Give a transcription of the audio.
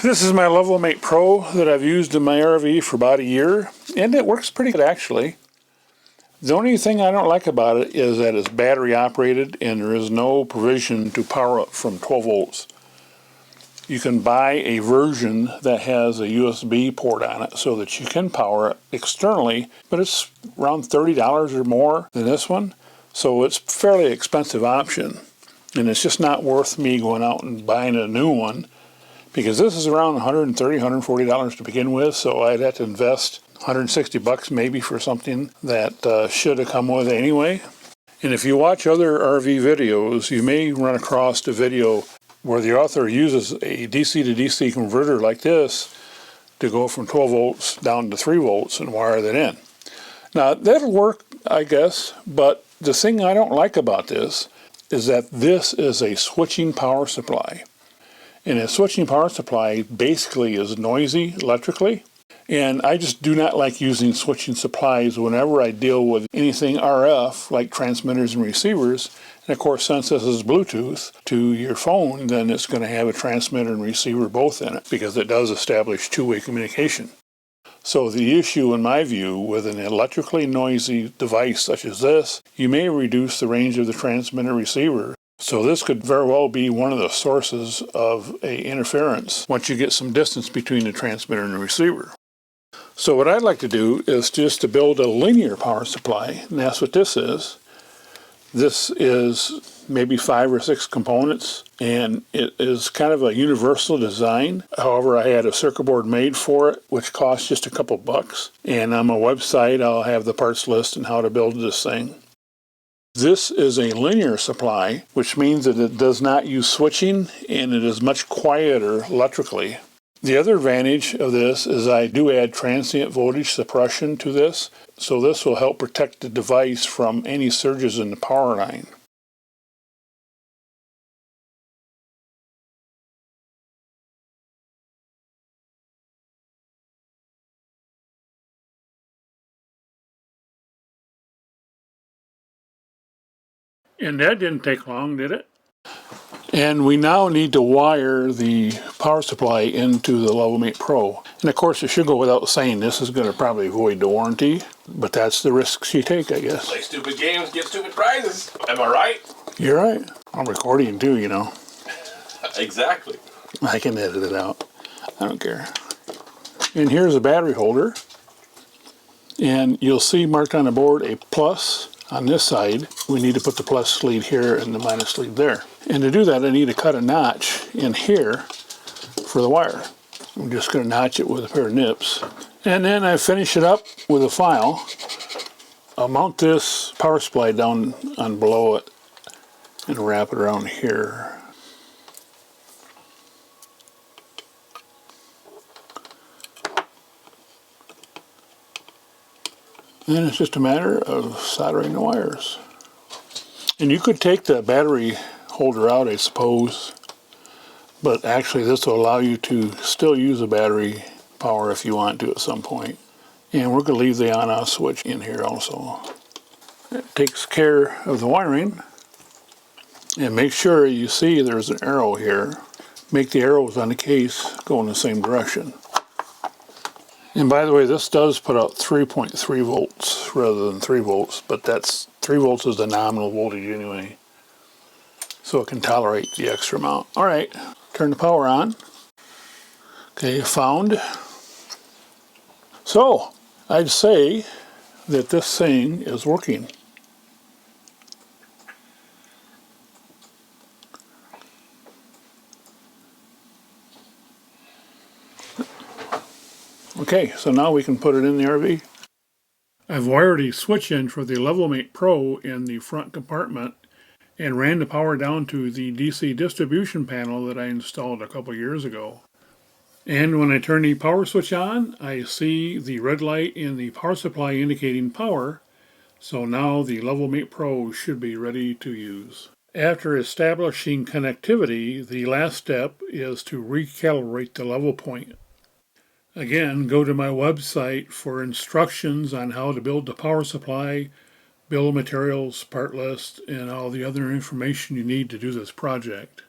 This is my LevelMate Pro that I've used in my RV for about a year, and it works pretty good actually. The only thing I don't like about it is that it's battery operated and there is no provision to power up from 12 volts. You can buy a version that has a USB port on it so that you can power it externally, but it's around $30 or more than this one, so it's a fairly expensive option. And it's just not worth me going out and buying a new one, because this is around $130, $140 to begin with, so I'd have to invest $160 maybe for something that should have come with it anyway. And if you watch other RV videos, you may run across a video where the author uses a DC to DC converter like this to go from 12 volts down to 3 volts and wire that in. Now that'll work, I guess, but the thing I don't like about this is that this is a switching power supply. And a switching power supply basically is noisy electrically, and I just do not like using switching supplies whenever I deal with anything RF like transmitters and receivers. And of course, since this is Bluetooth to your phone, then it's going to have a transmitter and receiver both in it, because it does establish two-way communication. So the issue, in my view, with an electrically noisy device such as this, you may reduce the range of the transmitter receiver. So this could very well be one of the sources of a interference once you get some distance between the transmitter and the receiver. So what I'd like to do is just to build a linear power supply, and that's what this is. This is maybe 5 or 6 components, and it is kind of a universal design. However, I had a circuit board made for it, which cost just a couple bucks. And on my website, I'll have the parts list and how to build this thing. This is a linear supply, which means that it does not use switching, and it is much quieter electrically. The other advantage of this is I do add transient voltage suppression to this, so this will help protect the device from any surges in the power line. And that didn't take long, did it? And we now need to wire the power supply into the LevelMate Pro. And of course, it should go without saying this is going to probably void the warranty, but that's the risks you take, I guess. Play stupid games, get stupid prizes. Am I right? You're right. I'm recording too, you know. Exactly. I can edit it out. I don't care. And here's a battery holder. And you'll see marked on the board a plus on this side. We need to put the plus lead here and the minus lead there. And to do that, I need to cut a notch in here for the wire. I'm just going to notch it with a pair of nips. And then I finish it up with a file. I'll mount this power supply down on below it and wrap it around here. And it's just a matter of soldering the wires. And you could take the battery holder out, I suppose, but actually this will allow you to still use a battery power if you want to at some point. And we're going to leave the on-off switch in here also. It takes care of the wiring. And make sure you see there's an arrow here. Make the arrows on the case go in the same direction. And by the way, this does put out 3.3 volts rather than 3 volts, but that's 3 volts is the nominal voltage anyway. So it can tolerate the extra amount. All right, turn the power on. Okay, found. So I'd say that this thing is working. Okay, so now we can put it in the RV. I've wired a switch in for the LevelMate Pro in the front compartment and ran the power down to the DC distribution panel that I installed a couple years ago. And when I turn the power switch on, I see the red light in the power supply indicating power, so now the LevelMate Pro should be ready to use. After establishing connectivity, the last step is to recalibrate the level point. Again, go to my website for instructions on how to build the power supply, bill of materials, part list, and all the other information you need to do this project.